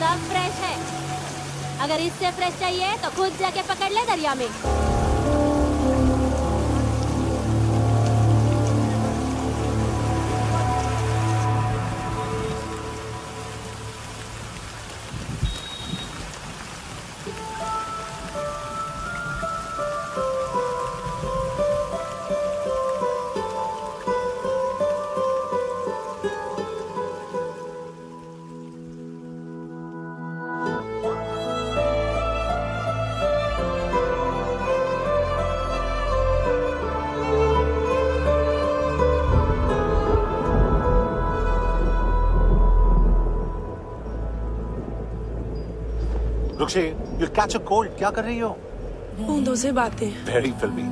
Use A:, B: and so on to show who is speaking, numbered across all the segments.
A: सब फ्रेश है। अगर इससे फ्रेश चाहिए तो खुद जाके पकड़ ले दरिया में।
B: रुक्षी, you'll catch a cold. क्या कर रही हो?
C: बूंदों से बातें।
B: Very filmy.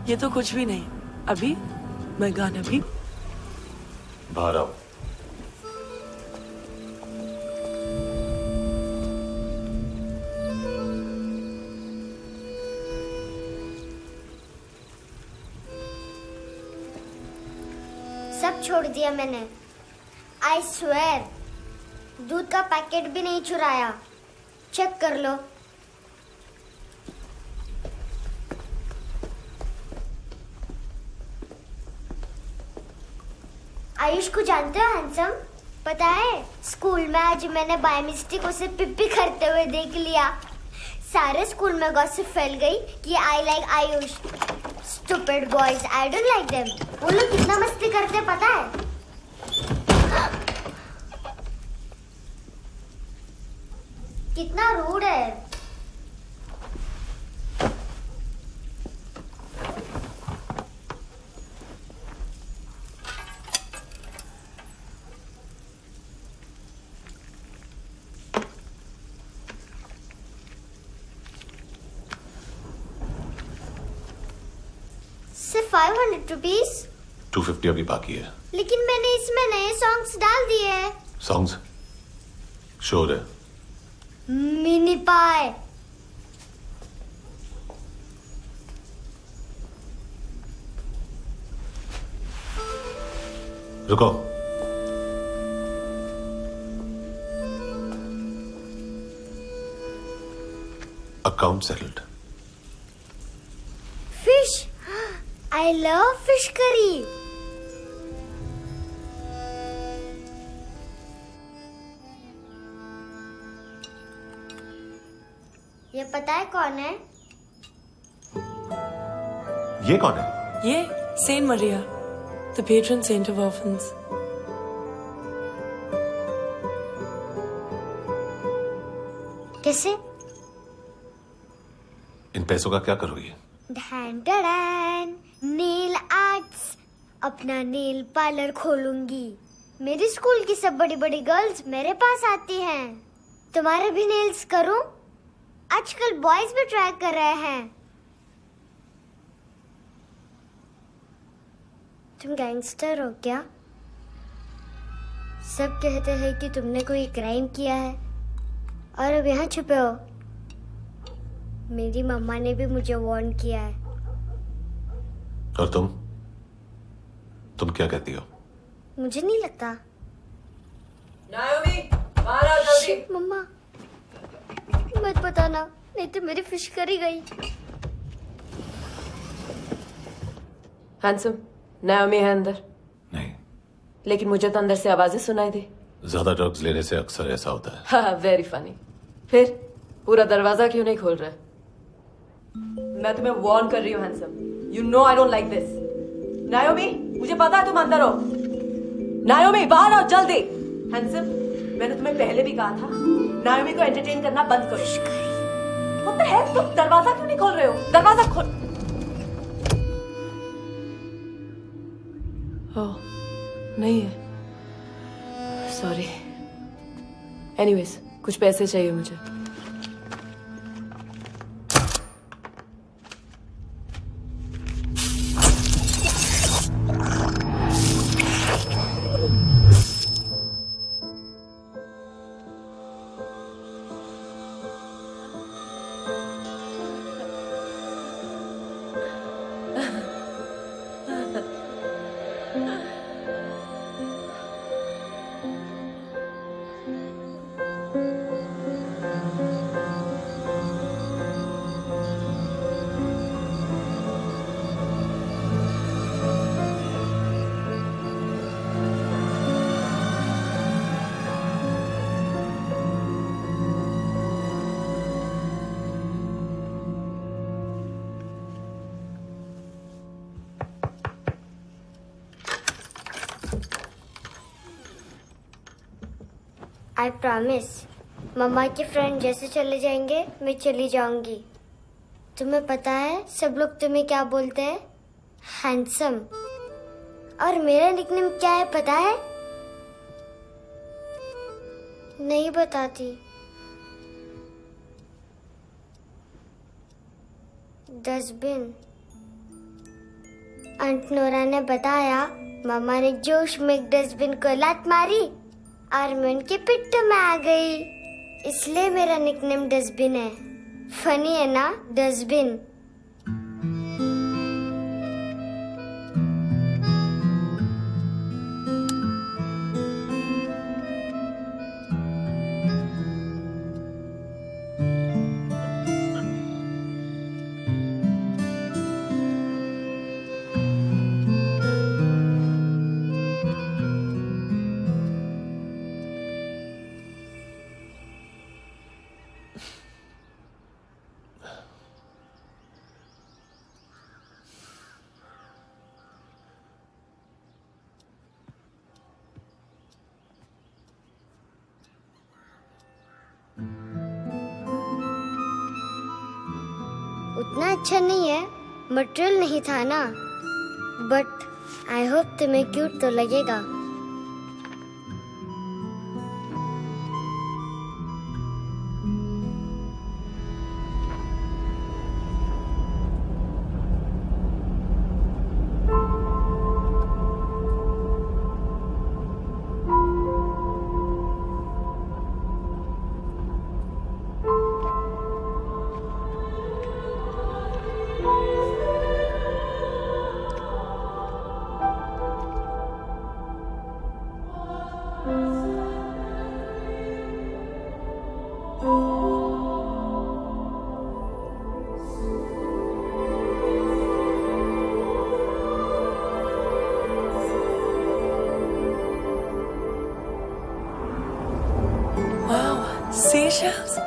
C: ये तो कुछ भी नहीं। अभी मैं गाना भी
B: बाहर आओ।
D: सब छोड़ दिया मैंने। I swear, दूध का पैकेट भी नहीं चुराया। चेक कर लो। आयुष को जानते हो हैंडसम? पता है स्कूल में आज मैंने बाय मिस्टेक उसे पिप्पी करते हुए देख लिया। सारे स्कूल में गॉसिप फैल गई कि I like Ayush. Stupid boys, I don't like them. वो लोग कितना मस्ती करते पता है? कितना रूड है। सिर्फ 500 रुपीज।
B: 250 अभी बाकी है।
D: लेकिन मैंने इसमें नए सॉन्ग्स डाल दिए हैं।
B: सॉन्ग्स? श्योर है?
D: मिनी पाए।
B: रुको। Account settled.
D: Fish. I love fish curry. ये पता है कौन है?
B: ये कौन है?
C: ये saint Maria, the patron saint of orphans.
D: कैसे?
B: इन पैसों का क्या करोगी?
D: Nail arts. अपना नेल पार्लर खोलूंगी। मेरी स्कूल की सब बड़ी बड़ी गर्ल्स मेरे पास आती हैं। तुम्हारे भी नेल्स करूं? आजकल बॉयज भी ट्राई कर रहे हैं। तुम गैंगस्टर हो क्या? सब कहते हैं कि तुमने कोई क्राइम किया है और अब यहाँ छुपे हो। मेरी मम्मा ने भी मुझे वार्न किया है।
B: और तुम क्या कहती हो?
D: मुझे नहीं लगता।
C: नायोमी, बाहर आओ जल्दी।
D: मम्मा मत बताना, नहीं तो मेरी फिश करी गई।
C: हैंडसम, नायोमी है अंदर।
B: नहीं।
C: लेकिन मुझे तो अंदर से आवाजें सुनाई दी।
B: ज्यादा ड्रग्स लेने से अक्सर ऐसा होता है।
C: हाँ, वेरी फनी। फिर पूरा दरवाजा क्यों नहीं खोल रहा? मैं तुम्हें वार्न कर रही हूँ handsome. You know I don't like this. नायोमी, मुझे पता है तुम अंदर हो। नायोमी, बाहर आओ जल्दी। हैंडसम, मैंने तुम्हें पहले भी कहा था नायोमी को एंटरटेन करना बंद करो। What the heck? तुम दरवाजा क्यों नहीं खोल रहे हो? दरवाजा खोल। ओह, नहीं है। सॉरी। एनीवेज, कुछ पैसे चाहिए मुझे।
D: I promise. मम्मा के फ्रेंड जैसे चले जाएंगे मैं चली जाऊंगी। तुम्हें पता है सब लोग तुम्हें क्या बोलते हैं? हैंडसम। और मेरा निकनेम क्या है पता है? नहीं बताती। डस्टबिन। आंट नोरा ने बताया मामा ने जोश में एक डस्टबिन को लात मारी और मैं उनके पिट्ठू में आ गई, इसलिए मेरा निकनेम डस्टबिन है। फनी है ना डस्टबिन? उतना अच्छा नहीं है, मटेरियल नहीं था ना, बट आई होप तुम्हें क्यूट तो लगेगा।
E: Seashells?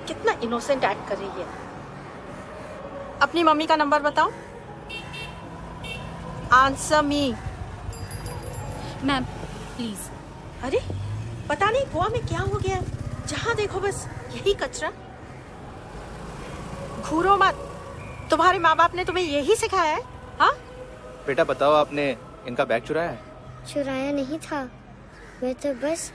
F: कितना इनोसेंट एक्ट कर रही है। अपनी मम्मी का नंबर बताओ। Answer me.
A: Ma'am please.
F: अरे पता नहीं गोवा में क्या हो गया, जहाँ देखो बस यही कचरा। घूरो मत, तुम्हारे माँ बाप ने तुम्हें यही सिखाया है? हाँ
G: बेटा बताओ, आपने इनका बैग चुराया है?
D: चुराया नहीं था, मैं तो बस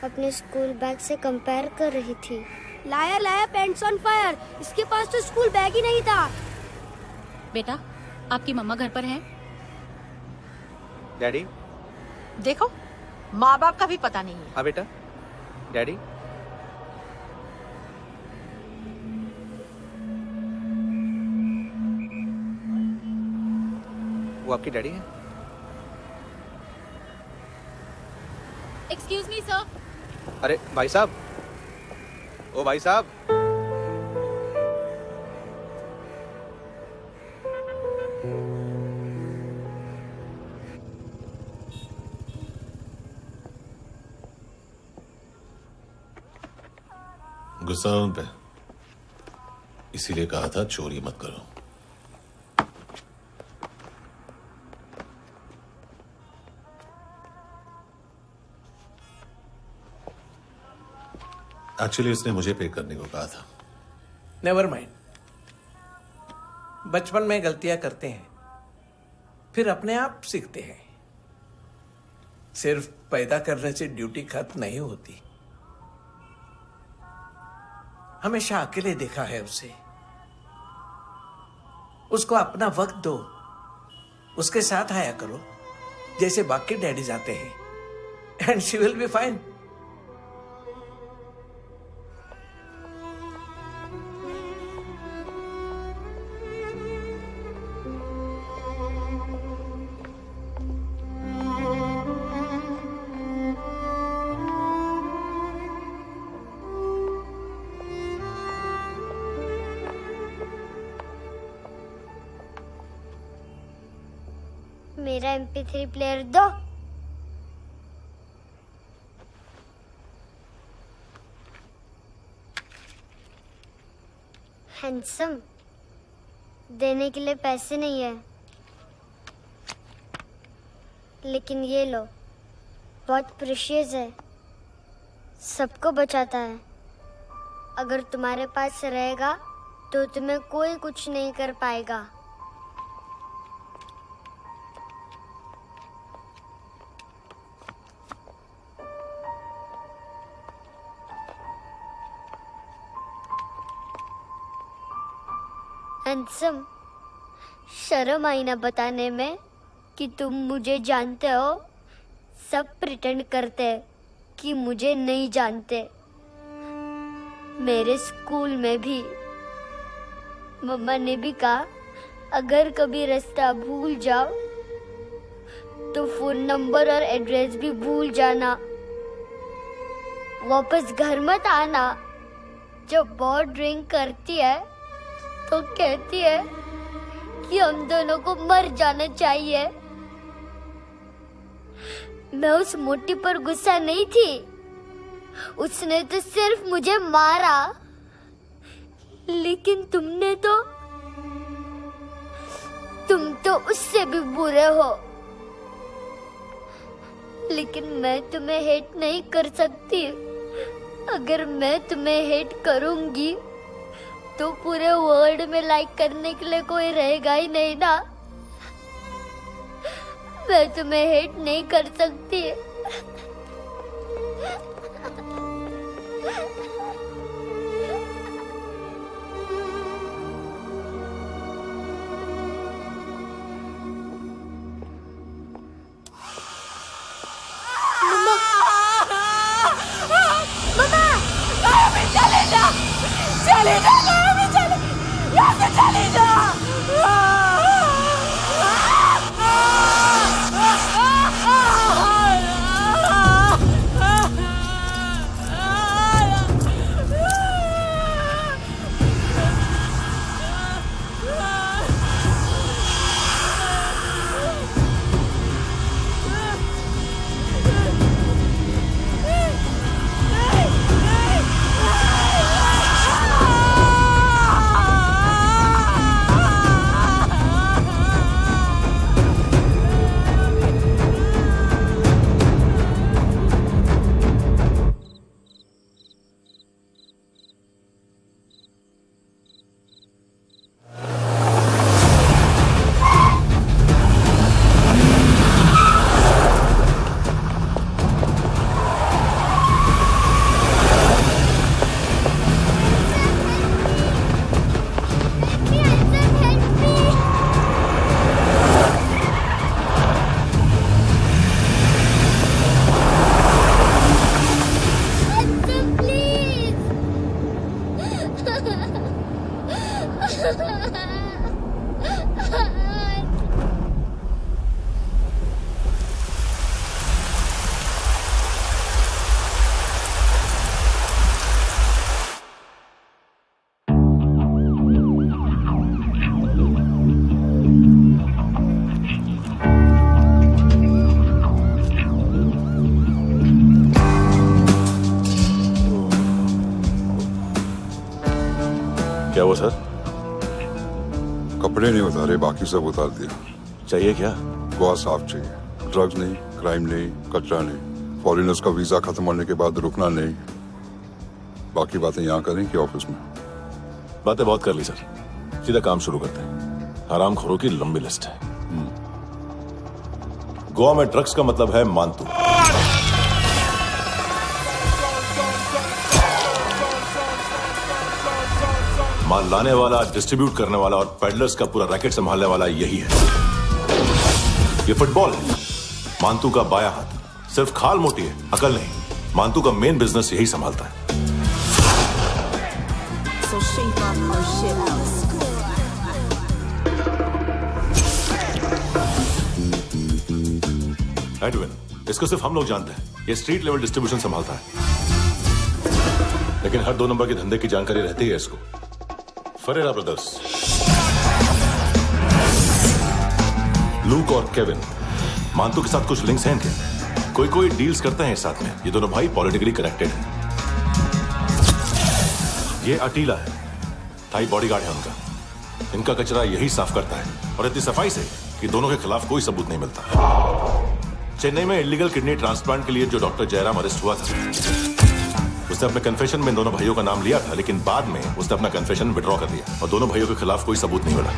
D: अपने स्कूल बैग से कंपेयर कर रही थी।
A: लाया लाया पेंट्स ऑन फायर, इसके पास तो स्कूल बैग ही नहीं था। बेटा आपकी मम्मा घर पर हैं?
G: डैडी?
F: देखो माँ बाप का भी पता नहीं है।
G: हाँ बेटा। डैडी? वो आपकी डैडी है?
A: Excuse me sir.
G: अरे भाई साहब, ओ भाई साहब।
B: गुस्सा उन पे, इसीलिए कहा था चोरी मत करो। एक्चुअली उसने मुझे पे करने को कहा था।
H: नेवर माइंड, बचपन में गलतियां करते हैं, फिर अपने आप सीखते हैं। सिर्फ पैदा करने से ड्यूटी खत्म नहीं होती। हमेशा अकेले देखा है उसे। उसको अपना वक्त दो, उसके साथ आया करो जैसे बाकी डैडीज आते हैं, and she will be fine.
D: मेरा MP3 प्लेयर दो। हैंडसम, देने के लिए पैसे नहीं है, लेकिन ये लो, बहुत प्रेशियस है, सबको बचाता है। अगर तुम्हारे पास रहेगा तो तुम्हें कोई कुछ नहीं कर पाएगा। हैंडसम, शर्म आई ना बताने में कि तुम मुझे जानते हो। सब प्रिटेंड करते हैं कि मुझे नहीं जानते। मेरे स्कूल में भी मम्मा ने भी कहा, अगर कभी रास्ता भूल जाओ तो फोन नंबर और एड्रेस भी भूल जाना। वापस घर मत आना। जब बहुत ड्रिंक करती है तो कहती है कि हम दोनों को मर जाना चाहिए। मैं उस मोटी पर गुस्सा नहीं थी, उसने तो सिर्फ मुझे मारा। लेकिन तुम तो उससे भी बुरे हो। लेकिन मैं तुम्हें हेट नहीं कर सकती। अगर मैं तुम्हें हेट करूंगी तो पूरे वर्ल्ड में लाइक करने के लिए कोई रहेगा ही नहीं ना। मैं तुम्हें हेट नहीं कर सकती।
B: क्या हुआ सर?
E: कपड़े नहीं उतारे, बाकी सब उतार दिया।
B: चाहिए क्या?
E: गोवा साफ चाहिए। ड्रग्स नहीं, क्राइम नहीं, कचरा नहीं। फॉरेनर्स का वीजा खत्म होने के बाद रुकना नहीं। बाकी बातें यहाँ करें कि ऑफिस में?
B: बातें बहुत कर ली सर, सीधा काम शुरू करते हैं। हरामखोरों की लंबी लिस्ट है। गोवा में ड्रग्स का मतलब है मानतू। माल लाने वाला, डिस्ट्रीब्यूट करने वाला और पेडलर्स का पूरा रैकेट संभालने वाला यही है। ये फुटबॉल है, मानतू का बाया हाथ। सिर्फ खाल मोटी है, अकल नहीं। मानतू का मेन बिजनेस यही संभालता है।
I: So shape up her shit out.
B: Edwin, इसको सिर्फ हम लोग जानते हैं। ये स्ट्रीट लेवल डिस्ट्रीब्यूशन संभालता है, लेकिन हर 2 नंबर के धंधे की जानकारी रहती है इसको। फरेरा ब्रदर्स, लूक और केविन मानतू के साथ कुछ लिंक्स हैं इनके, कोई डील्स करते हैं साथ में। ये दोनों भाई पॉलिटिकली कनेक्टेड हैं। ये अटीला है, थाई बॉडीगार्ड है उनका। इनका कचरा यही साफ करता है और इतनी सफाई से कि दोनों के खिलाफ कोई सबूत नहीं मिलता। चेन्नई में इलीगल किडनी ट्रांसप्लांट के लिए जो डॉक्टर जयराम अरेस्ट हुआ था, उसने अपने कन्फेशन में दोनों भाइयों का नाम लिया था, लेकिन बाद में उसने अपना कन्फेशन विड्रॉ कर दिया और दोनों भाइयों के खिलाफ कोई सबूत नहीं मिला।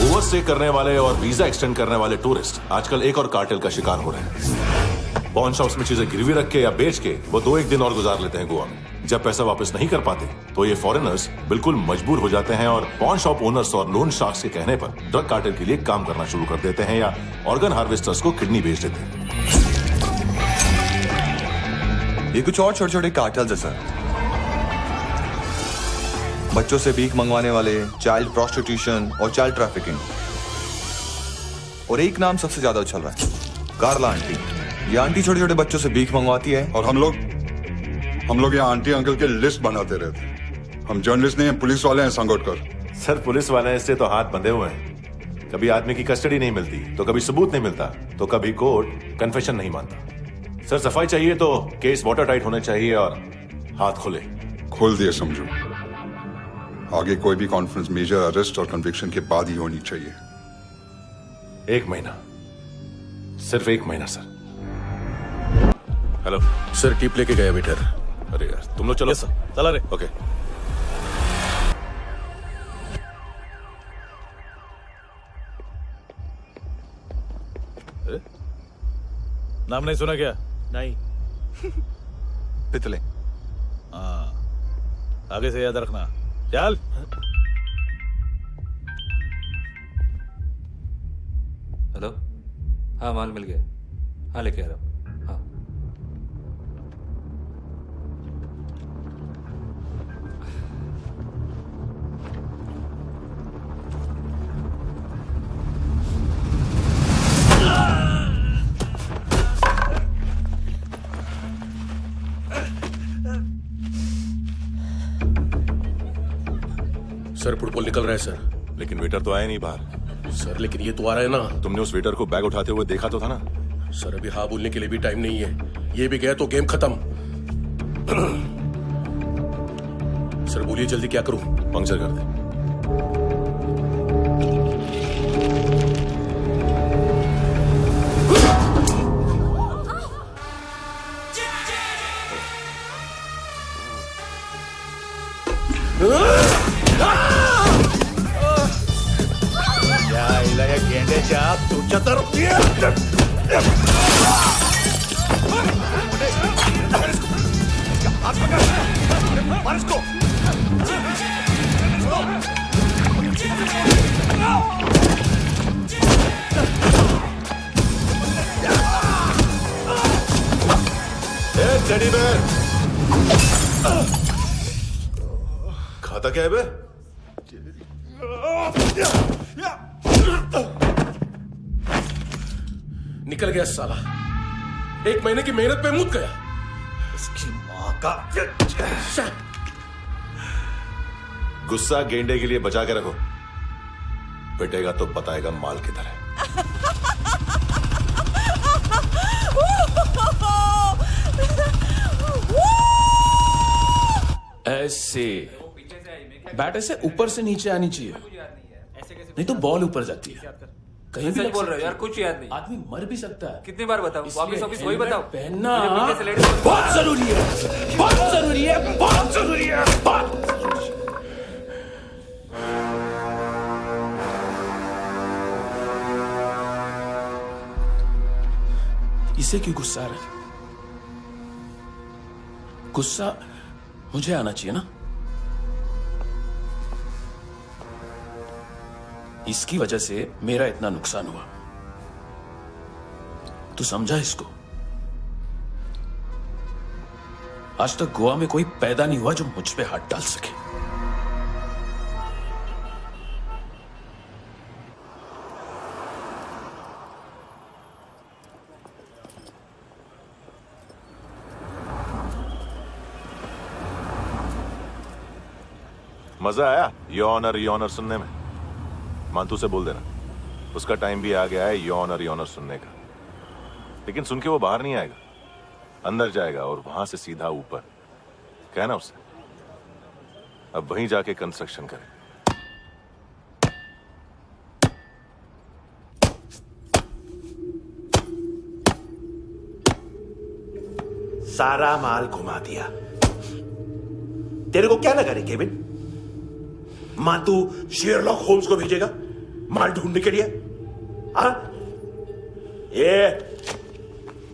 B: ओवरस्टे करने वाले और वीजा एक्सटेंड करने वाले टूरिस्ट आजकल एक और कार्टेल का शिकार हो रहे हैं। पॉन शॉप्स में चीजें गिरवी रख के या बेच के वो 2-1 दिन और गुजार लेते हैं गोवा में। जब पैसा वापस नहीं कर पाते तो ये फॉरेनर्स बिल्कुल मजबूर हो जाते हैं और पॉन शॉप ओनर्स और लोन शार्क्स के कहने पर ड्रग कार्टेल के लिए काम करना शुरू कर देते हैं या ऑर्गन हार्वेस्टर्स को किडनी बेच देते हैं।
J: ये कुछ और छोटे छोटे कार्टेल्स है सर। बच्चों से भीख मंगवाने वाले, चाइल्ड प्रोस्टिट्यूशन और चाइल्ड ट्रैफिकिंग। और एक नाम सबसे ज्यादा उछल रहा है, कार्ला आंटी। ये आंटी छोटे छोटे बच्चों से भीख मंगवाती है
E: और हम लोग यहाँ आंटी अंकल के लिस्ट बनाते रहते। हम जर्नलिस्ट नहीं हैं, पुलिस वाले हैं संगोटकर।
B: सर पुलिस वाले हैं, इससे तो हाथ बंधे हुए हैं। कभी आदमी की कस्टडी नहीं मिलती तो कभी सबूत नहीं मिलता तो कभी कोर्ट कन्फेशन नहीं मानता। सर सफाई चाहिए तो केस वाटर टाइट होने चाहिए और हाथ खुले।
E: खोल दिए समझो। आगे कोई भी कॉन्फ्रेंस मेजर अरेस्ट और कन्विक्शन के बाद ही होनी चाहिए।
B: 1 महीना, सिर्फ 1 महीना सर। हेलो
K: सर, टिप लेके गया वेटर।
B: अरे यार तुम लोग चलो।
K: सर चला रे।
B: ओके।
K: नाम नहीं सुना क्या?
H: नहीं।
J: पितले।
K: हाँ, आगे से याद रखना। चल।
L: हेलो, हाँ माल मिल गया। हाँ लेके आ रहा हूँ। हाँ
K: सर फुटबॉल निकल रहा है सर।
B: लेकिन वेटर तो आया नहीं बाहर।
K: सर लेकिन ये तो आ रहा है ना।
B: तुमने उस वेटर को बैग उठाते हुए देखा तो था ना?
K: सर अभी हाँ बोलने के लिए भी टाइम नहीं है। ये भी गया तो गेम खत्म। सर बोलिए जल्दी क्या करूं?
B: पंक्चर कर दे। टेडी बेयर खाता क्या है बे?
K: निकल गया साला। 1 महीने की मेहनत पे मुद गया।
H: इसकी माँ का।
B: गुस्सा गेंडे के लिए बचा के रखो, पिटेगा तो बताएगा माल किधर है।
K: ऐसे बैट ऐसे ऊपर से नीचे आनी चाहिए, नहीं तो बॉल ऊपर जाती है। कहीं भी
L: बोल रहे हो यार, कुछ याद नहीं।
K: आदमी मर भी सकता है।
L: कितनी बार बताओ? वापिस वही बताओ।
K: पहनना बहुत जरूरी है, बहुत जरूरी है, बहुत जरूरी है, बहुत। इसे क्यों गुस्सा आ रहा है? गुस्सा मुझे आना चाहिए ना। इसकी वजह से मेरा इतना नुकसान हुआ। तू समझा इसको? आज तक गोवा में कोई पैदा नहीं हुआ जो मुझ पे हाथ डाल सके।
B: मजा आया ये ऑनर सुनने में? मानतू से बोल देना उसका टाइम भी आ गया है योनर सुनने का। लेकिन सुन के वो बाहर नहीं आएगा, अंदर जाएगा और वहां से सीधा ऊपर। कहना उसे अब वहीं जाके कंस्ट्रक्शन करे।
M: सारा माल घुमा दिया। तेरे को क्या लगा रे केविन? मां तू शेरलॉक होम्स को भेजेगा माल ढूंढने के लिए? हाँ? ये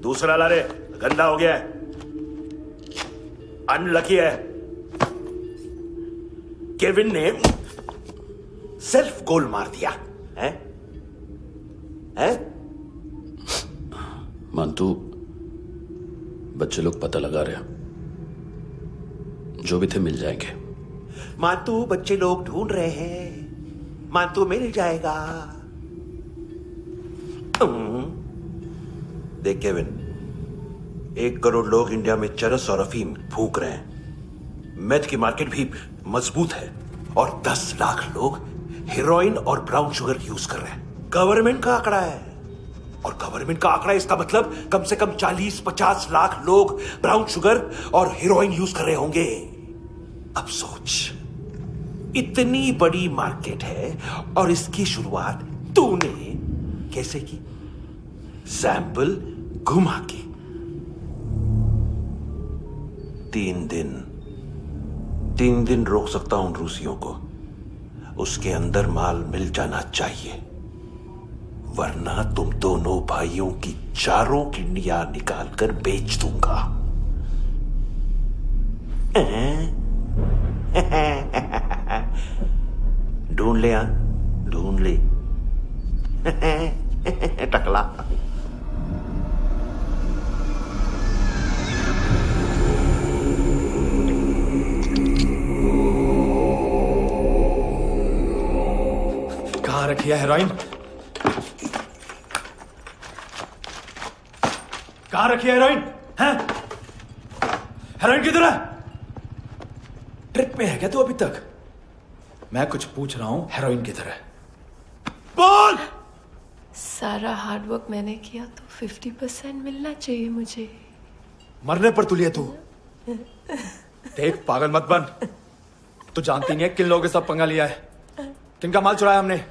M: दूसरा ला रे, गंदा हो गया है, अनलकी है। केविन ने सेल्फ गोल मार दिया है? हैं?
K: मानतू, बच्चे लोग पता लगा रहे हैं, जो भी थे मिल जाएंगे।
M: मानतू, बच्चे लोग ढूंढ रहे हैं, मानतू मिल जाएगा। देख केविन, 1 करोड़ लोग इंडिया में चरस और अफीम फूक रहे हैं। मेथ की मार्केट भी मजबूत है और 10 लाख लोग हेरोइन और ब्राउन शुगर यूज कर रहे हैं। गवर्नमेंट का आंकड़ा है, और गवर्नमेंट का आंकड़ा, इसका मतलब कम से कम 40-50 लाख लोग ब्राउन शुगर और हेरोइन यूज कर रहे होंगे। अब सोच, इतनी बड़ी मार्केट है और इसकी शुरुआत तूने कैसे की? सैंपल घुमा के। 3 दिन रोक सकता हूं रूसियों को, उसके अंदर माल मिल जाना चाहिए, वरना तुम दोनों भाइयों की चारों किडनियां निकालकर बेच दूंगा। ढूंढ ले, ढूंढ ले टकला।
N: कहाँ रखी है हेरोइन? कहाँ रखी है हेरोइन? हैं? हेरोइन किधर है? ट्रिप में है क्या तू अभी तक? मैं कुछ पूछ रहा हूं, हेरोइन किधर है? बोल!
C: सारा हार्डवर्क मैंने किया तो 50% मिलना चाहिए मुझे।
N: मरने पर तुलिए तू। देख, पागल मत बन। तू जानती नहीं है किन लोगों के साथ पंगा लिया है, किनका माल चुराया हमने।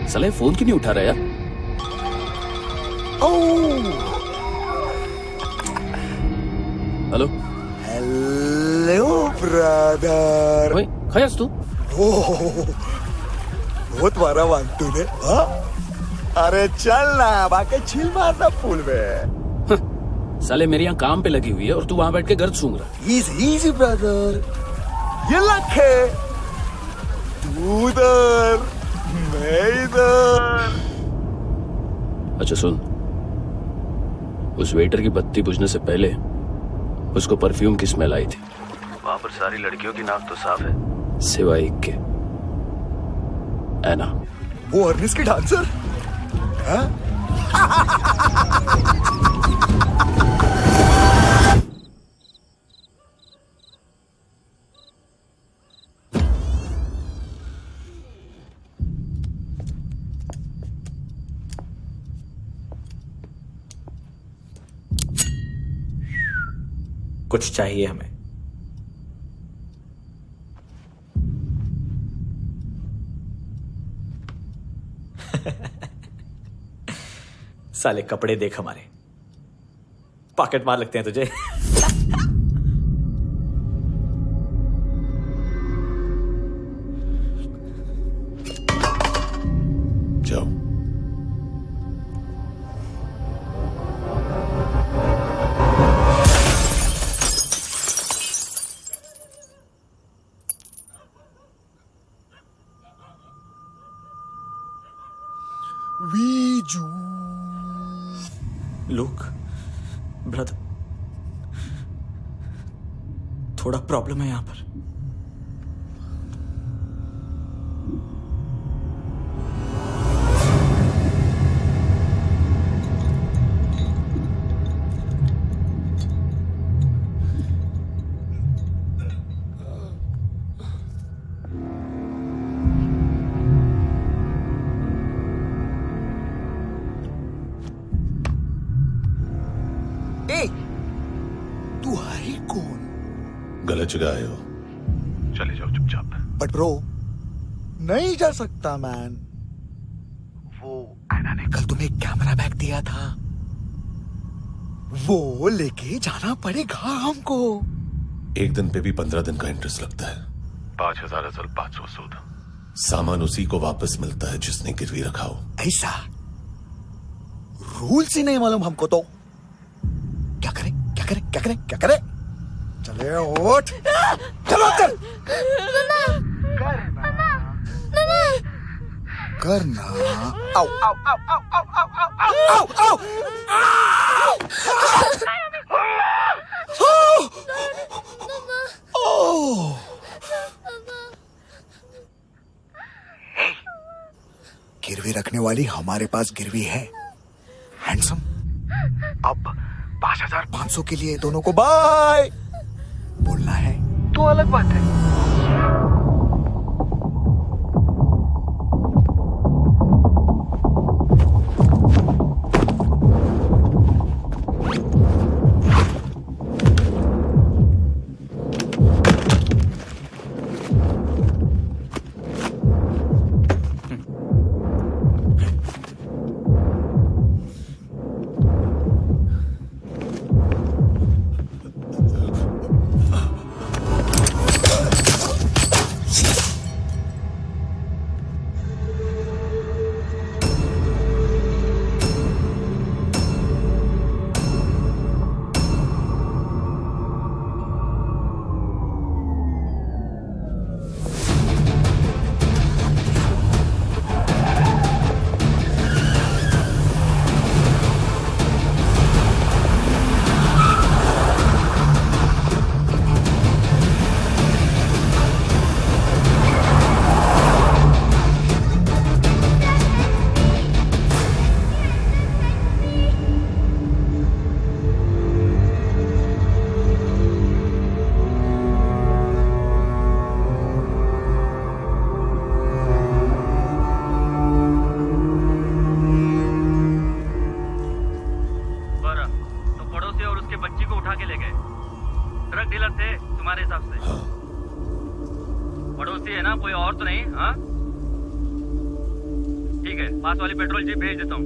K: साले फोन क्यों नहीं उठा रहा यार? Hello
O: hello brother.
K: ओए, खयास तू?
O: बहुत मारा मानतू ने। हाँ? अरे चल ना, बाकी छिल मारना पूल में।
K: साले मेरी यहाँ काम पे लगी हुई है और तू वहां बैठ के गर्द सूंघ रहा।
O: इजी ब्रदर, ये लक है। तू उधर, मैं इधर।
K: अच्छा सुन, उस वेटर की बत्ती बुझने से पहले उसको परफ्यूम की स्मेल आई थी। वहां पर सारी लड़कियों की नाक तो साफ है, सिवाय एक के, एना।
O: वो अर्निस की डांसर? हाँ?
N: कुछ चाहिए हमें। साले कपड़े देख हमारे, पॉकेट मार लगते हैं तुझे।
O: जाओ।
N: लुक ब्रदर, थोड़ा प्रॉब्लम है यहां पर।
B: बच गए हो, चले जाओ चुपचाप।
O: बट ब्रो नहीं जा सकता मैन, वो ऐना ने कल तुम्हें एक कैमरा बैग दिया था, वो लेके जाना पड़ेगा हमको।
B: एक दिन पे भी 15 दिन का इंटरेस्ट लगता है। 5,000 असल 500 सूद। सामान उसी को वापस मिलता है जिसने गिरवी रखा हो।
O: ऐसा रूल्स ही नहीं मालूम हमको तो। क्या करें क्या करें क्या करें क्या करें? चले उठ, चलो कर करना। आओ आओ आओ आओ आओ आओ आओ आओ आओ। गिरवी रखने वाली हमारे पास गिरवी है हैंडसम। अब 5,500 के लिए दोनों को बाय बोलना है तो अलग बात है।
K: पेट्रोल जीप भेज देता हूँ,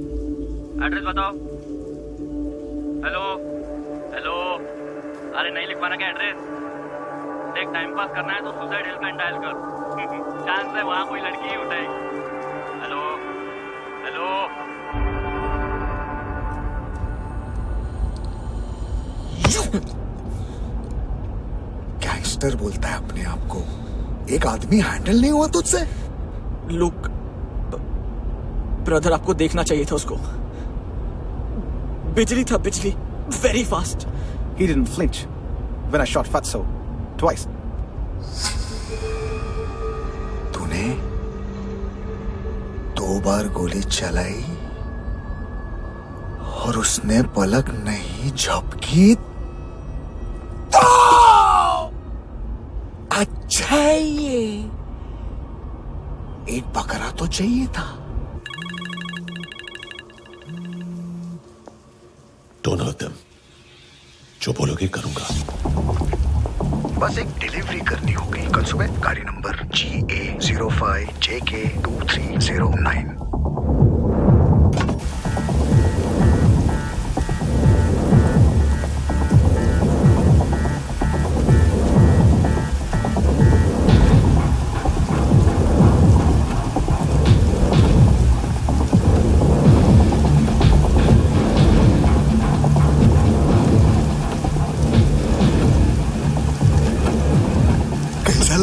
K: एड्रेस बताओ। हेलो हेलो, अरे नहीं लिखवाना क्या एड्रेस? देख टाइम पास करना है तो सुसाइड हेल्पलाइन डायल कर, चांस है वहां कोई लड़की ही उठाएगी। Hello hello.
O: गैंगस्टर बोलता है अपने आप को, एक आदमी हैंडल नहीं हुआ तुझसे?
P: लुक ब्रदर, आपको देखना चाहिए था उसको। बिजली था, बिजली, very fast.
G: He didn't flinch when I shot Fatso twice.
O: तूने 2 बार गोली चलाई और उसने पलक नहीं झपकी तो अच्छा ये एक बकरा तो चाहिए था।
B: Don't hurt them. जो बोलोगे करूंगा।
O: बस एक डिलीवरी करनी होगी कल सुबह। गाड़ी नंबर GA05JK2309।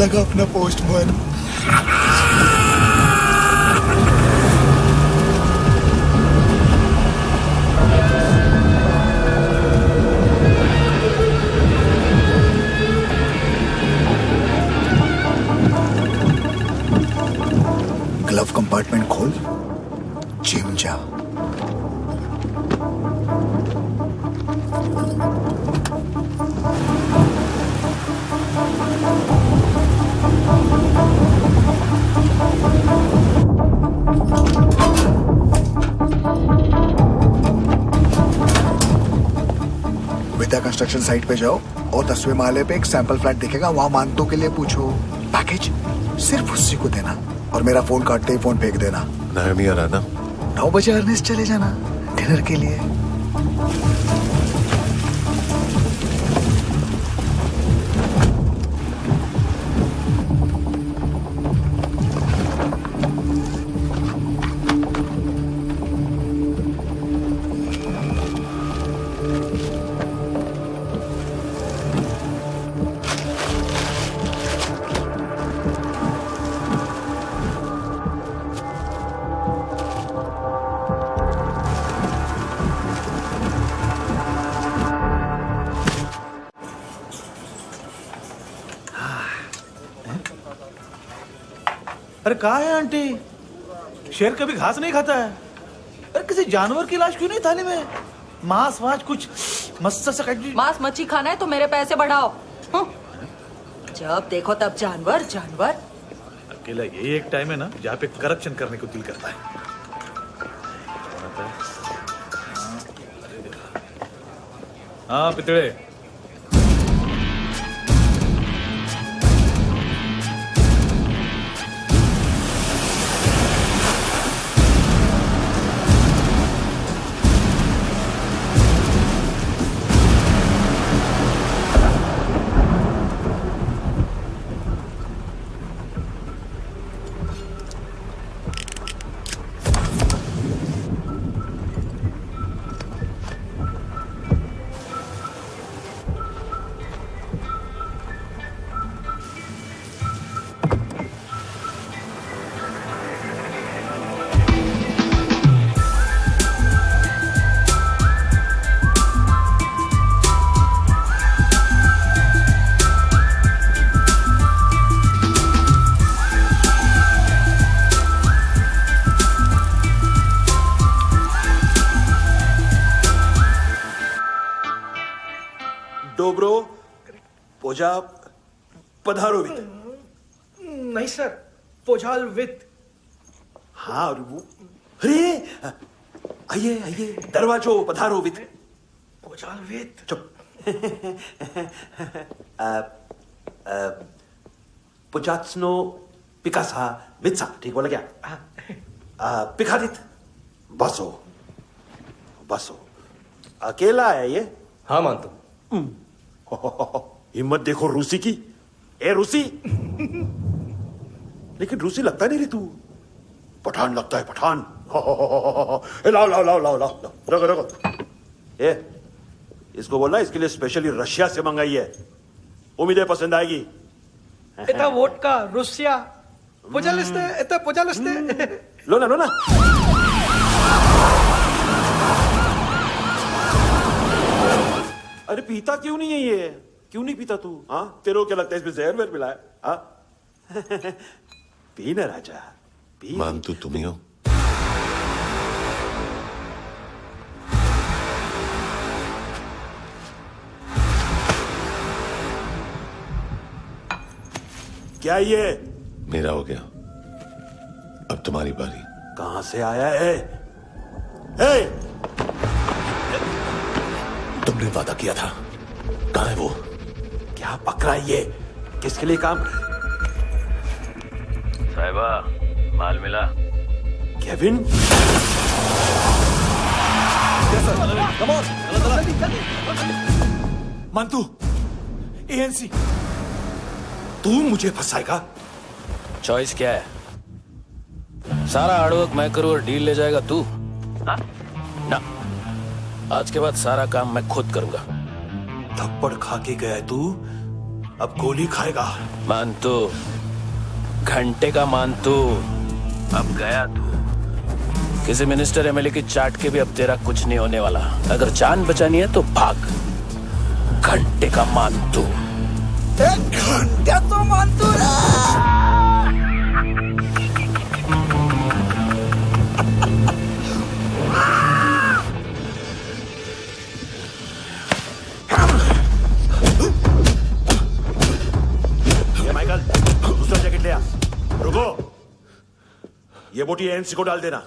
O: लगा अपना पोस्टमैन? ग्लव कंपार्टमेंट खोल, जिम जा। कंस्ट्रक्शन साइट पे जाओ और 10वें माले पे एक सैंपल फ्लैट दिखेगा, वहां मानतो के लिए पूछो। पैकेज सिर्फ उसी को देना और मेरा फोन काटते ही फोन फेंक देना।
B: नायोमी आ रहा ना?
O: 9 बजे अर्नेस्ट चले जाना डिनर के लिए।
N: अरे कहा है आंटी? शेर कभी घास नहीं खाता है। अरे किसी जानवर की लाश क्यों नहीं थाली में? मांस वास कुछ मस्त सा
C: मांस मच्छी खाना है तो मेरे पैसे बढ़ाओ। जब देखो तब जानवर जानवर।
N: अकेला यही एक टाइम है ना जहाँ पे करप्शन करने को दिल करता है। हाँ पितड़े,
M: डोब्रो पोजा पधारोवित।
N: नहीं सर, पोजाल विथ।
M: हाँ और वो, अरे आइए आइए, दरवाजो पधारोवित।
N: पोजाल विथ।
M: चुप। पुचात्सनो पिकासा वित्सा, ठीक बोला क्या? पिकादित बसो बसो। अकेला है ये?
Q: हाँ मानतो।
M: हिम्मत देखो रूसी की। ए रूसी, लेकिन रूसी लगता नहीं रे तू, पठान लगता है पठान। लाओ लाओ लाओ लाओ लाओ, रखो रखो। ए इसको बोलना इसके लिए स्पेशली रशिया से मंगाई है, उम्मीद है पसंद आएगी।
N: इतना वोडका रुसिया पोजालिस्ते, इतना पोजालिस्ते।
M: लो ना लो ना। अरे पीता क्यों नहीं है ये? क्यों नहीं पीता तू? हाँ तेरे को क्या लगता है इसमें जहर वहर मिला है? हाँ पी ना राजा पी।
B: मानतू तुम ही हो?
M: क्या ये?
B: मेरा हो गया, अब तुम्हारी बारी।
M: कहां से आया है? हे!
B: तुमने वादा किया था, कहां है वो?
M: क्या पकड़ा ये? किसके लिए काम?
K: साहिबा माल मिला?
M: केविन?
N: मंतू, एएनसी।
M: तू मुझे फंसाएगा?
K: चॉइस क्या है? सारा हार्डवर्क मैं करूं और डील ले जाएगा तू? हा? ना, आज के बाद सारा काम मैं खुद करूंगा।
M: थप्पड़ खा के गया तू, अब गोली खाएगा।
K: मानतू, घंटे का मानतू, अब गया तू। किसी मिनिस्टर एमएलए की चाट के भी अब तेरा कुछ नहीं होने वाला। अगर जान बचानी है तो भाग। घंटे का मानतू।
O: घंटा तो मानतू
M: माइकल, दूसरा जैकेट ले आ। रुको, ये बोटी एएनसी को डाल देना।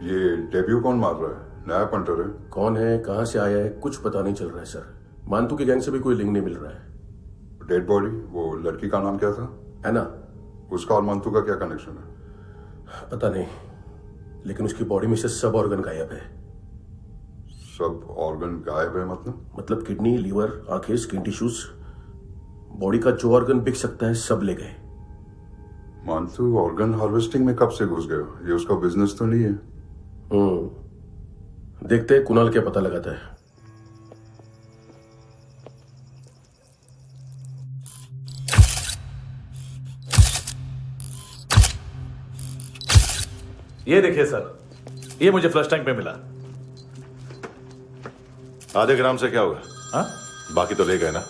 E: ये डेब्यू कौन मार रहा है? नया पंटर है?
Q: कौन है, कहां से आया है, कुछ पता नहीं चल रहा है सर। मानतू की गैंग से भी कोई लिंक नहीं मिल रहा है।
E: डेड बॉडी, वो लड़की का नाम क्या था?
Q: है ना।
E: उसका और मानतू का क्या कनेक्शन है?
Q: पता नहीं, लेकिन उसकी बॉडी में से सब ऑर्गन गायब है।
E: सब ऑर्गन गायब है
Q: मतलब किडनी, लीवर, आंखें, स्किन टिश्यूज, बॉडी का जो ऑर्गन बिक सकता है सब ले गए।
E: मानतू ऑर्गन हार्वेस्टिंग में कब से घुस गए? ये उसका बिजनेस तो नहीं है?
Q: देखते हैं कुणाल क्या पता लगाता है।
N: ये देखिए सर, ये मुझे फ्लश टैंक में मिला।
B: आधे ग्राम से क्या होगा?
N: हाँ?
B: बाकी तो ले गए ना?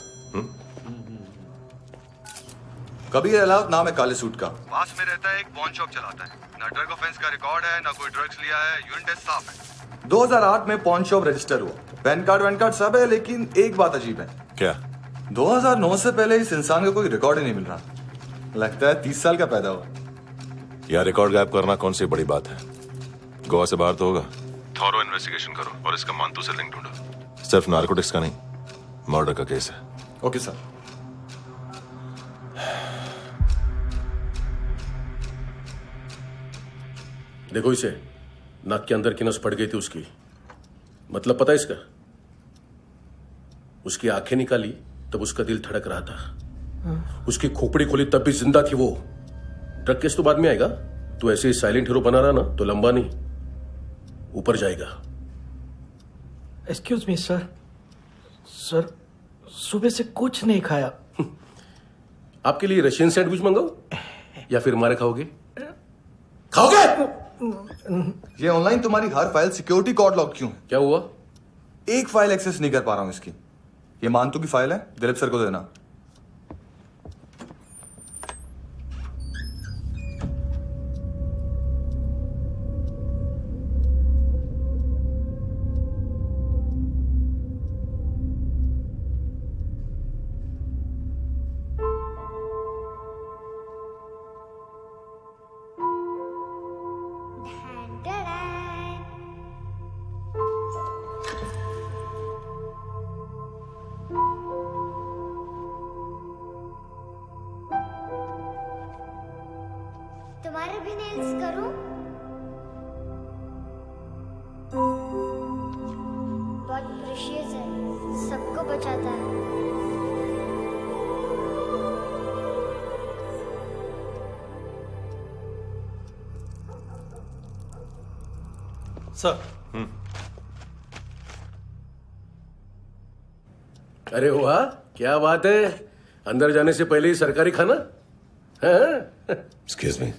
J: कबीर अलाउद्दीन नाम है काले सूट का, पास में रहता है, एक पॉन शॉप चलाता है। ना ड्रग ऑफेंस का रिकॉर्ड है, ना कोई ड्रग्स लिया है, यूरिन टेस्ट साफ है। 2008 में पॉन शॉप रजिस्टर हुआ, पैन कार्ड सब है, लेकिन एक बात अजीब है।
B: क्या? 2009
J: से पहले इस इंसान का कोई रिकॉर्ड ही नहीं मिल रहा। लगता है 30 साल का पैदा हुआ।
B: यह रिकॉर्ड गायब करना कौन सी बड़ी बात है? गोवा से बाहर तो होगा। थॉरो इन्वेस्टिगेशन करो और इसका मानतू से लिंक ढूंढो। सिर्फ नारकोटिक्स का नहीं, मर्डर का केस है।
J: Okay sir.
Q: देखो इसे, नाक के अंदर की नस फट गई थी उसकी। मतलब पता है इसका? उसकी आंखें निकाली तब उसका दिल धड़क रहा था। उसकी खोपड़ी खोली तब भी जिंदा थी वो। ड्रग केस तो बाद में आएगा। तो ऐसे ही साइलेंट हीरो बना रहा ना तो लंबा नहीं, ऊपर जाएगा।
H: एक्सक्यूज मी सर, सर सुबह से कुछ नहीं खाया।
Q: आपके लिए रशियन सैंडविच मंगाओ या फिर हमारे खाओगे? खाओगे?
J: ये ऑनलाइन तुम्हारी हर फाइल सिक्योरिटी कॉर्ड लॉक क्यों?
Q: क्या हुआ?
J: एक फाइल एक्सेस नहीं कर पा रहा हूं इसकी। ये मानतू की फाइल है, दिलीप सर को देना।
D: तुम्हारे भी नेल्स करूं? बहुत प्रेशियस है, सबको बचाता है।
N: सर।
Q: अरे वाह, क्या बात है। अंदर जाने से पहले ही सरकारी खाना।
B: एक्सक्यूज मी,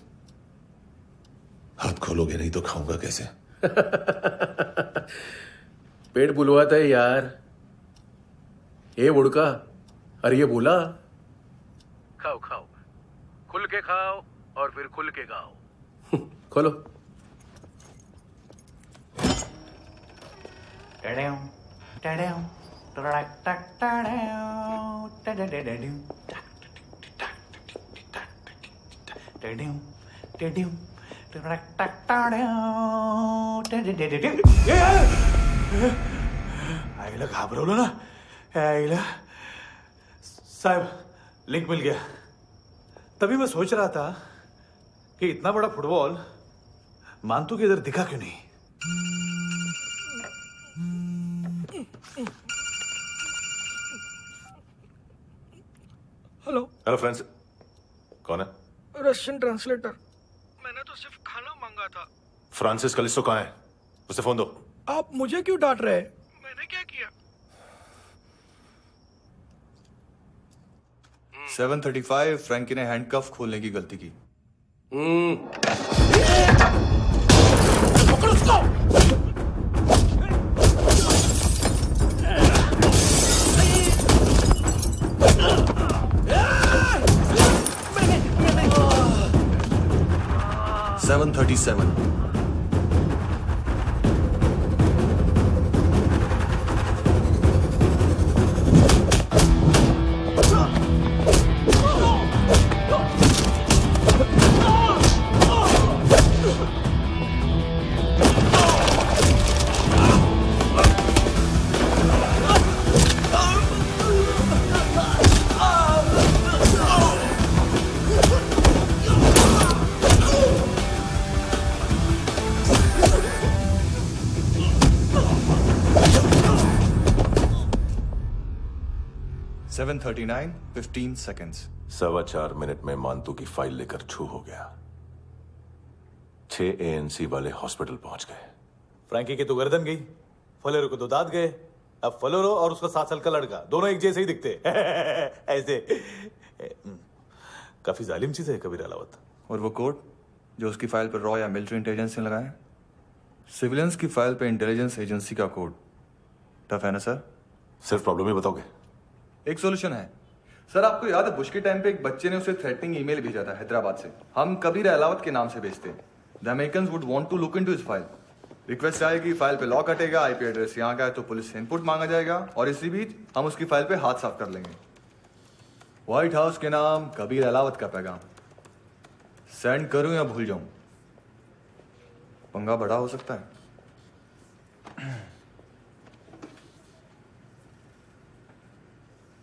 B: हाथ खोलोगे नहीं तो खाऊंगा कैसे?
Q: पेट बुलवाता है यार। ये बुड़का, अरे ये बोला खाओ खाओ, खुल के खाओ और फिर खुल के गाओ। खोलो।
N: आईला घाबरवलं ना। आईला साहब, लिंक मिल गया। तभी मैं सोच रहा था कि इतना बड़ा फुटबॉल मानतू के इधर दिखा क्यों नहीं।
H: हेलो।
B: हेलो फ्रेंड्स, कौन है?
H: Russian translator. मैंने तो सिर्फ खाना मांगा था।
B: फ्रांसिस कलिस्टो कहाँ है? उसे फोन दो।
H: आप मुझे क्यों डांट रहे हैं? मैंने क्या किया?
J: 735 फ्रैंकी ने हैंडकफ खोलने की गलती की।
H: पकड़ो उसको।
J: 737
H: Oh!
J: 7:39, 15 seconds.
B: 4.25 मिनट में मानतू की फाइल लेकर छू हो गया। 6 ANC वाले हॉस्पिटल पहुंच गए।
N: फ्रैंकी की तो गर्दन गई, फलेरो को तो दांत गए। अब फलेरो और उसका 7 साल का लड़का दोनों एक जैसे ही दिखते ऐसे। काफी जालिम चीज है कबीर अलावत।
J: और वो कोड जो उसकी फाइल पर रॉ या मिलिट्री इंटेलिजेंस ने लगाया, सिविलियंस की फाइल पे इंटेलिजेंस एजेंसी का कोड। टफ है ना सर?
B: सिर्फ प्रॉब्लम ही बताओगे?
J: एक सॉल्यूशन है सर। आपको याद है बुश के टाइम पे एक बच्चे ने उसे थ्रेटनिंग ईमेल भेजा था हैदराबाद से। हम कबीर अलावत के नाम से भेजते हैं। The Americans would want to look into his file. Request आएगी, फाइल पे लॉक हटेगा, आईपी एड्रेस यहाँ का है तो पुलिस से इनपुट मांगा जाएगा और इसी बीच हम उसकी फाइल पे हाथ साफ कर लेंगे। व्हाइट हाउस के नाम कबीर अलावत का पैगाम। सेंड करूं या भूल जाऊं, पंगा बड़ा हो सकता है।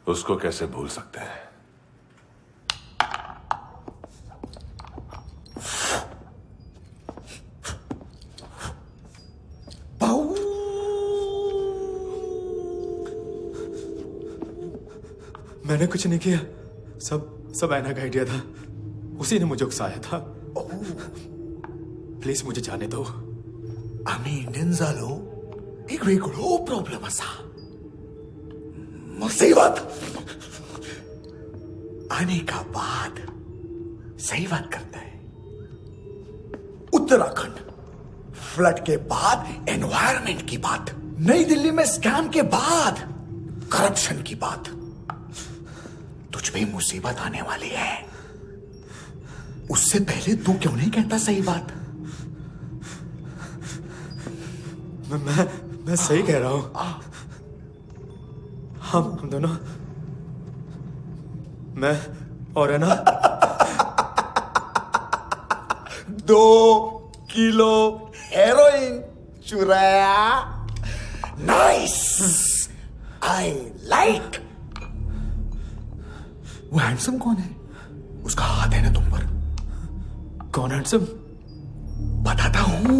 B: उसको कैसे भूल सकते हैं?
N: मैंने कुछ नहीं किया, सब ऐना का आइडिया था। उसी ने मुझे उकसाया था। प्लीज मुझे जाने दो।
O: आम्ही इंडियन झालो एक वेगळो प्रॉब्लेम असा, मुसीबत आने का बाद। सही बात करता है। उत्तराखंड फ्लड के बाद एनवायरनमेंट की बात, नई दिल्ली में स्कैम के बाद करप्शन की बात। तुझ पे मुसीबत आने वाली है, उससे पहले तू क्यों नहीं कहता सही बात?
N: मैं सही कह रहा हूं। हम दोनों, मैं और है ना
O: 2 किलो हेरोइन चुराया। Nice, I like. वो हैंडसम कौन है? उसका हाथ है ना तुम पर।
N: कौन हैंडसम?
O: बताता हूं।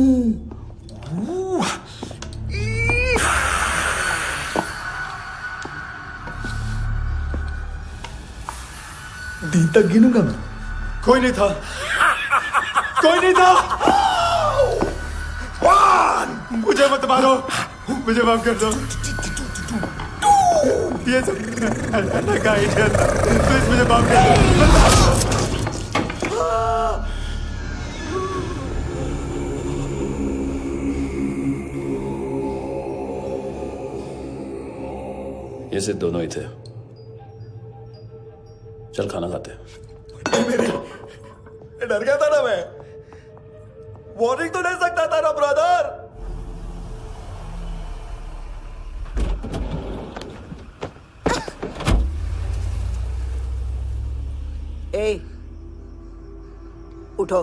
O: दिन तक गिनूंगा मैं।
N: कोई नहीं था, कोई नहीं था। मुझे मत मारो, मुझे माफ कर दो। ये सब का आइडिया था, प्लीज मुझे माफ कर दो।
K: ये सिर्फ दोनों ही थे। चल खाना खाते।
O: डर गया था ना मैं। वार्निंग तो दे सकता था ना ब्रदर।
R: ए, उठो।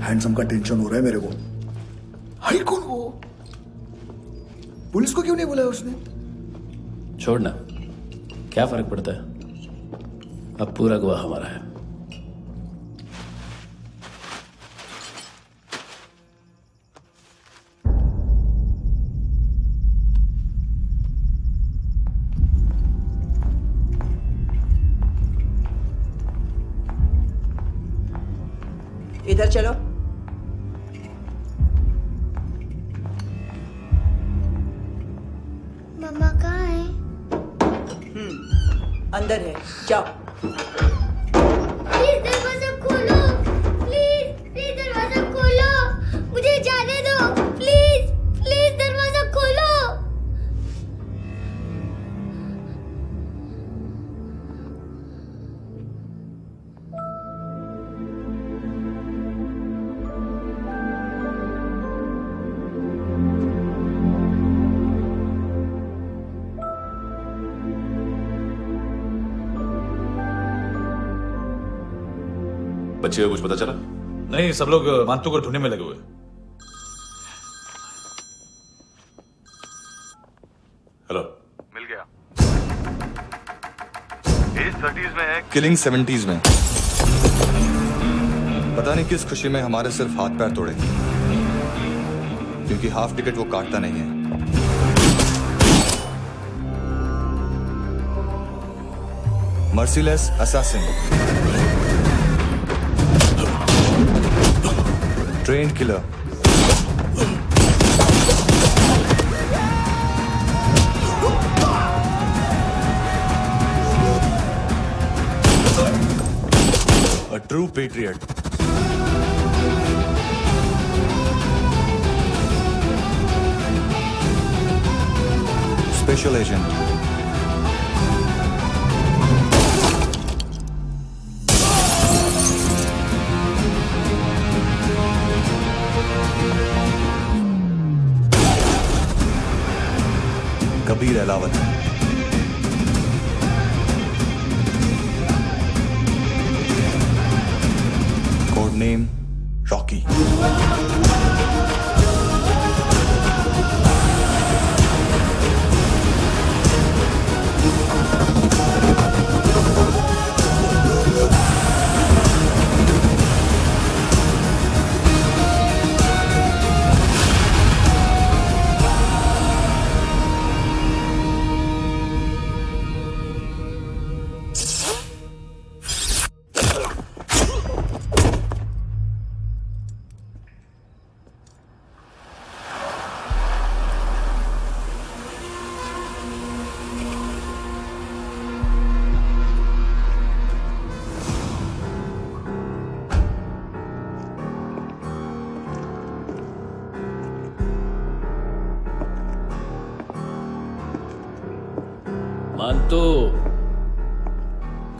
O: हैंडसम का टेंशन हो रहा है मेरे को। हाई कौन वो? पुलिस को क्यों नहीं बुलाया उसने?
K: छोड़ना, क्या फर्क पड़ता है? अब पूरा गवाह हमारा है।
R: इधर चलो।
D: मम्मा कहाँ है?
R: अंदर है, जाओ।
D: प्लीज दरवाजा खोलो, प्लीज दरवाजा खोलो, मुझे जाने दो, प्लीज दरवाजा खोलो।
B: बच्चे को कुछ पता चला?
N: नहीं, सब लोग मानतू को ढूंढने में लगे हुए।
B: हेलो,
J: मिल गया। एज 30s में है, किलिंग 70s में। पता नहीं किस खुशी में हमारे सिर्फ हाथ पैर तोड़े, क्योंकि हाफ टिकट वो काटता नहीं है। Merciless assassin, trained killer, a true patriot. Special agent. Kabir Alawat. Code name Rocky.
K: मानतो,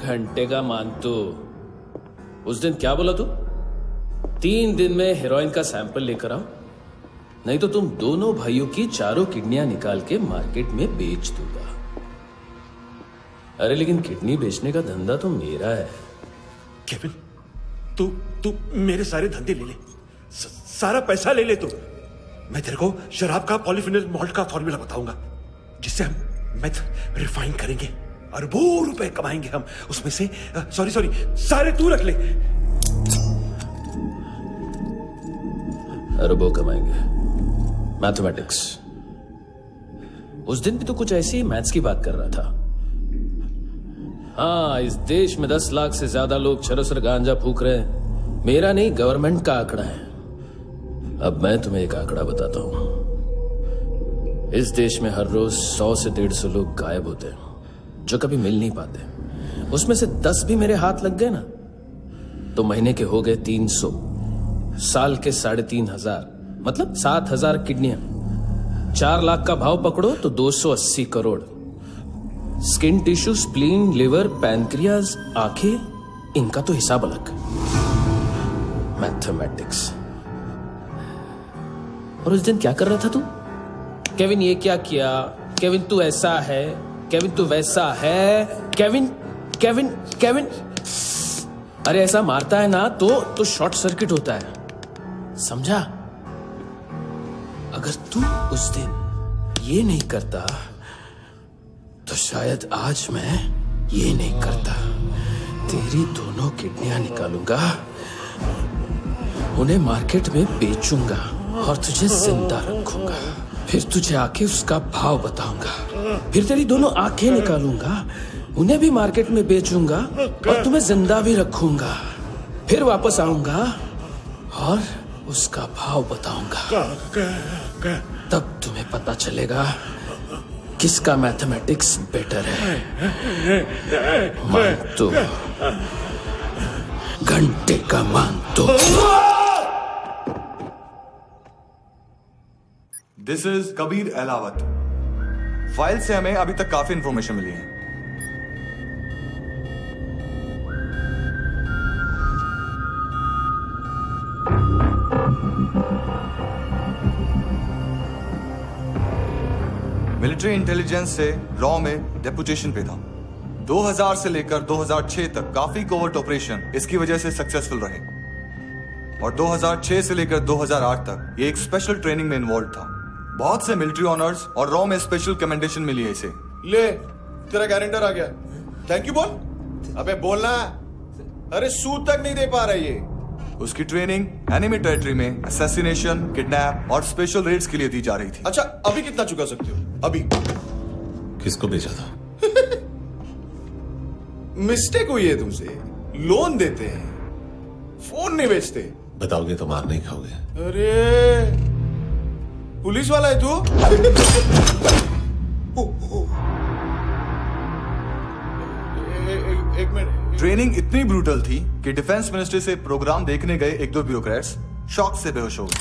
K: घंटे का मानतो, उस दिन क्या बोला तू? 3 दिन में हेरोइन का सैंपल लेकर आओ, नहीं तो तुम दोनों भाइयों की चारों किडनियां निकाल के मार्केट में बेच दूंगा। अरे लेकिन किडनी बेचने का धंधा तो मेरा है।
M: केविन, तू मेरे सारे धंधे ले ले, सारा पैसा ले ले तू। मैं तेरे को शराब का पॉलीफिनल मॉल्ट का फॉर्मूला बताऊंगा, जिससे हम मेथ रिफाइन करेंगे, अरबों रुपए कमाएंगे हम उसमें से। सॉरी सारे तू रख ले।
K: अरबों कमाएंगे, मैथमेटिक्स। उस दिन भी तो कुछ ऐसी ही मैथ्स की बात कर रहा था। हाँ, इस देश में 10 लाख से ज्यादा लोग चरस और गांजा फूक रहे हैं। मेरा नहीं, गवर्नमेंट का आंकड़ा है। अब मैं तुम्हें एक आंकड़ा बताता हूं। इस देश में हर रोज 100 से 150 लोग गायब होते हैं, जो कभी मिल नहीं पाते। उसमें से 10 भी मेरे हाथ लग गए ना, तो महीने के हो गए 300, साल के 3,500, मतलब 7,000 किडनियां। 4 लाख का भाव पकड़ो तो 280 crore. Skin tissue, spleen, liver, pancreas, आंखें, इनका तो हिसाब अलग। मैथमेटिक्स। और उस दिन क्या कर रहा था तू? केविन ये क्या किया, केविन तू ऐसा है, केविन तू वैसा है, केविन केविन केविन। अरे ऐसा मारता है ना तो शॉर्ट सर्किट होता है, समझा? अगर तू उस दिन ये नहीं करता तो शायद आज मैं ये नहीं करता। तेरी दोनों किडनियां निकालूंगा, उन्हें मार्केट में बेचूंगा और तुझे जिंदा रखूंगा। फिर तुझे आके उसका भाव बताऊंगा। फिर तेरी दोनों आंखें निकालूंगा, उन्हें भी मार्केट में बेचूंगा और तुम्हें जिंदा भी रखूंगा। फिर वापस आऊंगा और उसका भाव बताऊंगा। तब तुम्हें पता चलेगा किसका मैथमेटिक्स बेटर है। मानतो, घंटे का मानतो।
J: This is Kabir Ahlawat. File से हमें अभी तक काफी इंफॉर्मेशन मिली है। मिलिट्री इंटेलिजेंस से रॉ में डेपुटेशन पे था। 2000 से लेकर 2006 तक काफी कोवर्ट ऑपरेशन इसकी वजह से सक्सेसफुल रहे, और 2006 से लेकर 2008 तक ये एक स्पेशल ट्रेनिंग में इन्वॉल्व था। बहुत से मिलिट्री ऑनर्स और रॉ में स्पेशल कमेंडेशन मिली है इसे।
S: ले, तेरा गारंटर आ गया। थैंक यू बोल। अबे बोलना।
J: अरे सूद तक नहीं दे पा रहा ये। उसकी ट्रेनिंग एनिमी टेरिटरी में असैसिनेशन, किडनैप और स्पेशल रेड्स के लिए दी जा रही थी।
S: अच्छा, अभी कितना चुका सकते हो? अभी
B: किसको भेजा था?
S: मिस्टेक हुई है तुमसे। लोन देते हैं, फोन नहीं बेचते।
B: बताओगे तो मार नहीं खाओगे।
S: अरे पुलिस वाला है तू? एक मिनट।
J: ट्रेनिंग इतनी ब्रूटल थी कि डिफेंस मिनिस्ट्री से प्रोग्राम देखने गए एक दो ब्यूरोक्रेट्स शॉक से बेहोश हो गए।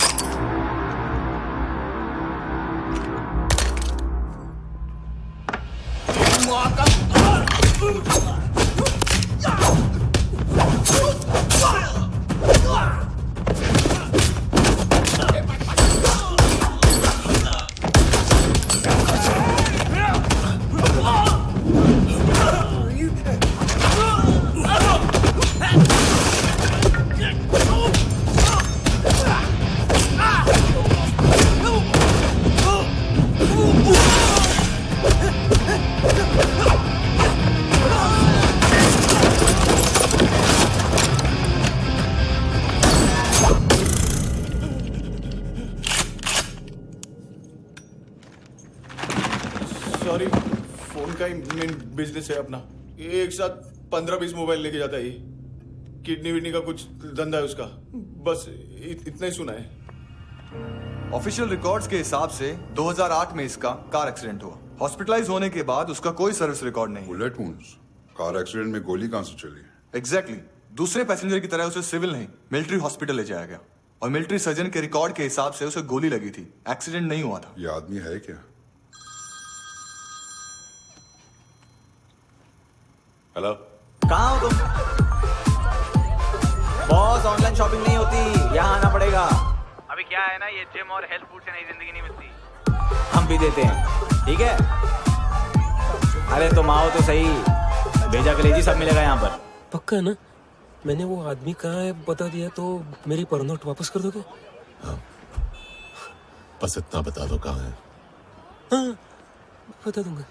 S: सॉरी, फोन का ही मेन बिजनेस है अपना। एक साथ 15-20 मोबाइल लेके जाता है ये। किडनी विडनी का कुछ धंधा है उसका। बस इतना ही सुना है।
J: ऑफिशियल रिकॉर्ड्स के हिसाब से 2008 में इसका कार एक्सीडेंट हुआ। हॉस्पिटलाइज होने के बाद उसका कोई सर्विस रिकॉर्ड नहीं।
E: बुलेट वुंड्स, कार एक्सीडेंट में गोली कहां से चली?
J: एग्जैक्टली। दूसरे पैसेंजर की तरह उसे सिविल नहीं, मिलिट्री हॉस्पिटल ले जाया गया और मिलिट्री सर्जन के रिकॉर्ड के हिसाब से उसे गोली लगी थी। एक्सीडेंट नहीं हुआ था।
E: ये आदमी है क्या?
B: हेलो,
G: कहाँ हो तुम? बॉस, ऑनलाइन शॉपिंग नहीं होती, यहाँ आना पड़ेगा।
T: अभी क्या है ना, ये जिम और हेल्थ फूड से नई जिंदगी नहीं मिलती।
G: हम भी देते हैं, ठीक है? अरे तुम आओ तो सही, भेजा कलेजी सब मिलेगा यहाँ पर।
K: पक्का ना? मैंने वो आदमी कहाँ है बता दिया तो मेरी पर नोट वापस कर दोगे?
B: हाँ, बस इतना बता दो कहाँ है।
K: हाँ, बता दूंगा।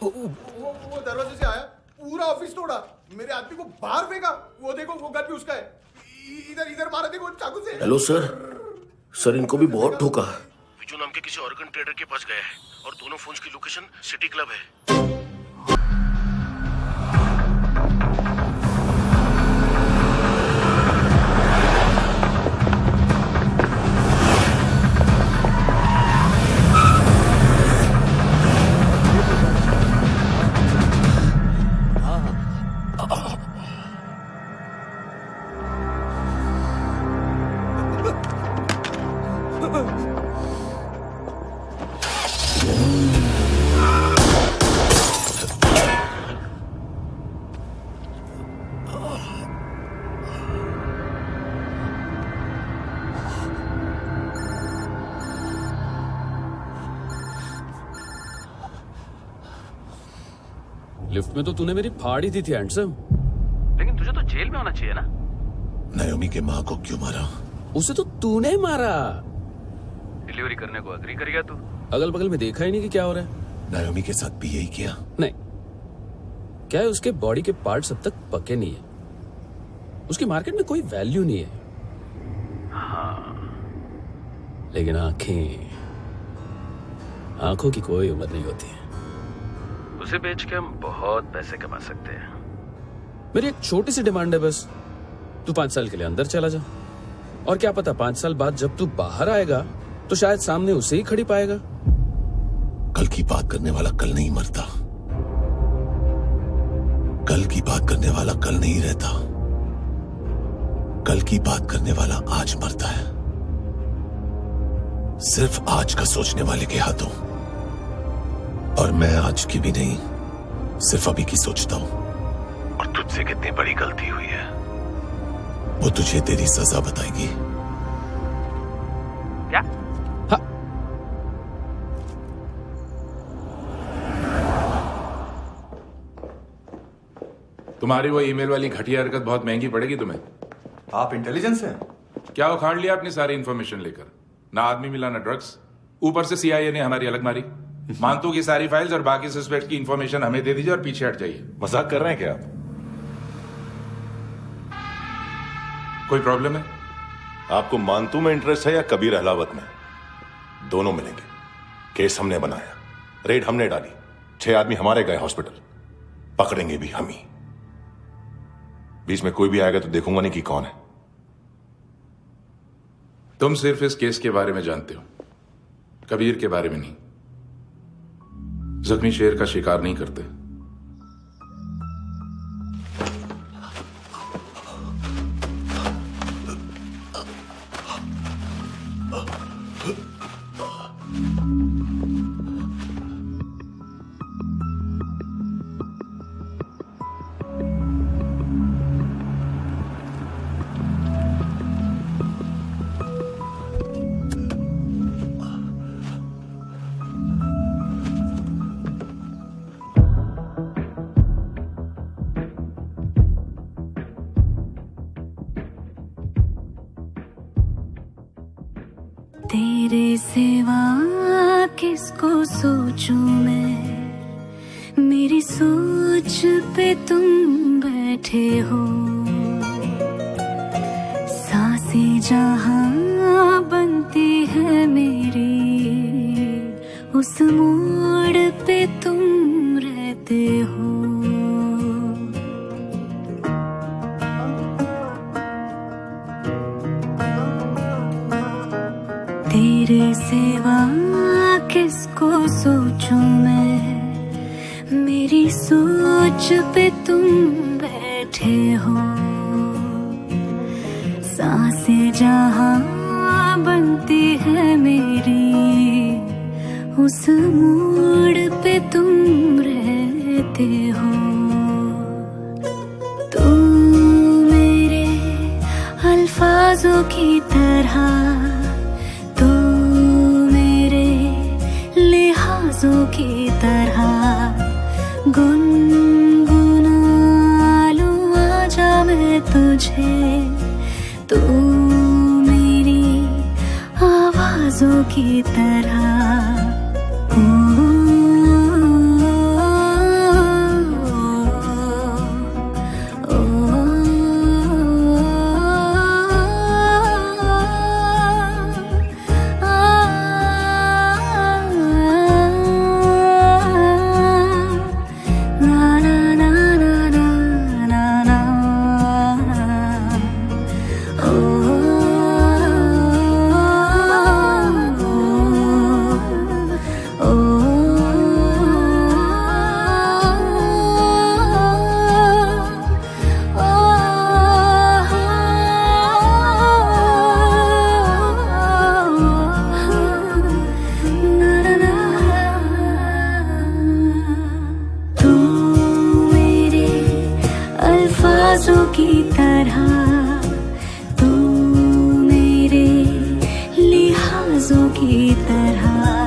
S: वो दरवाजे से आया, पूरा ऑफिस तोड़ा, मेरे आदमी को बाहर फेंका। वो देखो, वो गन भी उसका है। इधर इधर मारा, देखो चाकू से।
M: हेलो सर, इनको भी बहुत ठोका। विजू नाम के किसी ऑर्गन ट्रेडर के पास गया है और दोनों फोन्स की लोकेशन सिटी क्लब है।
K: लिफ्ट में तो तूने मेरी फाड़ ही दी थी हैंडसम।
T: लेकिन तुझे तो जेल में होना चाहिए ना।
B: नायोमी के माँ को क्यों मारा?
K: उसे तो तूने मारा।
T: डिलीवरी करने को अग्री कर गया तू।
K: अगल बगल में देखा ही नहीं कि क्या हो रहा है।
B: नायोमी के साथ भी यही किया?
K: नहीं, क्या है उसके बॉडी के पार्ट्स अब तक पके नहीं है। उसकी मार्केट में कोई वैल्यू नहीं है।
T: हाँ,
K: लेकिन आंखों की कोई उम्र नहीं होती है।
T: उसे बेच के हम बहुत पैसे कमा सकते हैं।
K: मेरी एक छोटी सी डिमांड है बस, तू 5 साल के लिए अंदर चला जा, और क्या पता 5 साल बाद जब तू बाहर आएगा तो शायद सामने उसे ही खड़ी पाएगा।
B: कल की बात करने वाला कल नहीं मरता, कल की बात करने वाला कल नहीं रहता, कल की बात करने वाला आज मरता है। सिर्फ आज का सोचने वाले के हाथों। और मैं आज की भी नहीं, सिर्फ अभी की सोचता हूं। और तुझसे कितनी बड़ी गलती हुई है वो तुझे तेरी सजा बताएगी।
T: क्या?
K: हाँ।
U: तुम्हारी वो ईमेल वाली घटिया हरकत बहुत महंगी पड़ेगी तुम्हें।
J: आप इंटेलिजेंस हैं?
U: क्या उखाड़ लिया अपनी सारी इंफॉर्मेशन लेकर? ना आदमी मिला ना ड्रग्स, ऊपर से सीआईए ने हमारी अलग मारी। मानतू की सारी फाइल्स और बाकी सस्पेक्ट की इंफॉर्मेशन हमें दे दीजिए और पीछे हट जाइए।
B: मजाक कर रहे हैं क्या आप?
U: कोई प्रॉब्लम है?
B: आपको मानतू में इंटरेस्ट है या कबीर अहलावत में? दोनों मिलेंगे। केस हमने बनाया, रेड हमने डाली, 6 आदमी हमारे गए हॉस्पिटल, पकड़ेंगे भी हम ही। बीच में कोई भी आएगा तो देखूंगा नहीं कि कौन है।
U: तुम सिर्फ इस केस के बारे में जानते हो, कबीर के बारे में नहीं। जख्मी शेर का शिकार नहीं करते।
F: तेरे सिवा किसको सोचूं मैं, मेरी सोच पे तुम बैठे हो। सांसें जहां बनती है मेरी, उस मोड़ पे तुम रहते हो। तेरे सिवा किसको सोचूं मैं, मेरी सोच पे तुम बैठे हो। सांसें जहां बनती है मेरी, उस मोड़ पे तुम रहते हो। तू मेरे अल्फाजों की तरह, की तरह गुनगुना लूं आजा मैं तुझे। तू मेरी आवाजों की तरह। की तरह तू मेरे लिहाजों की तरह।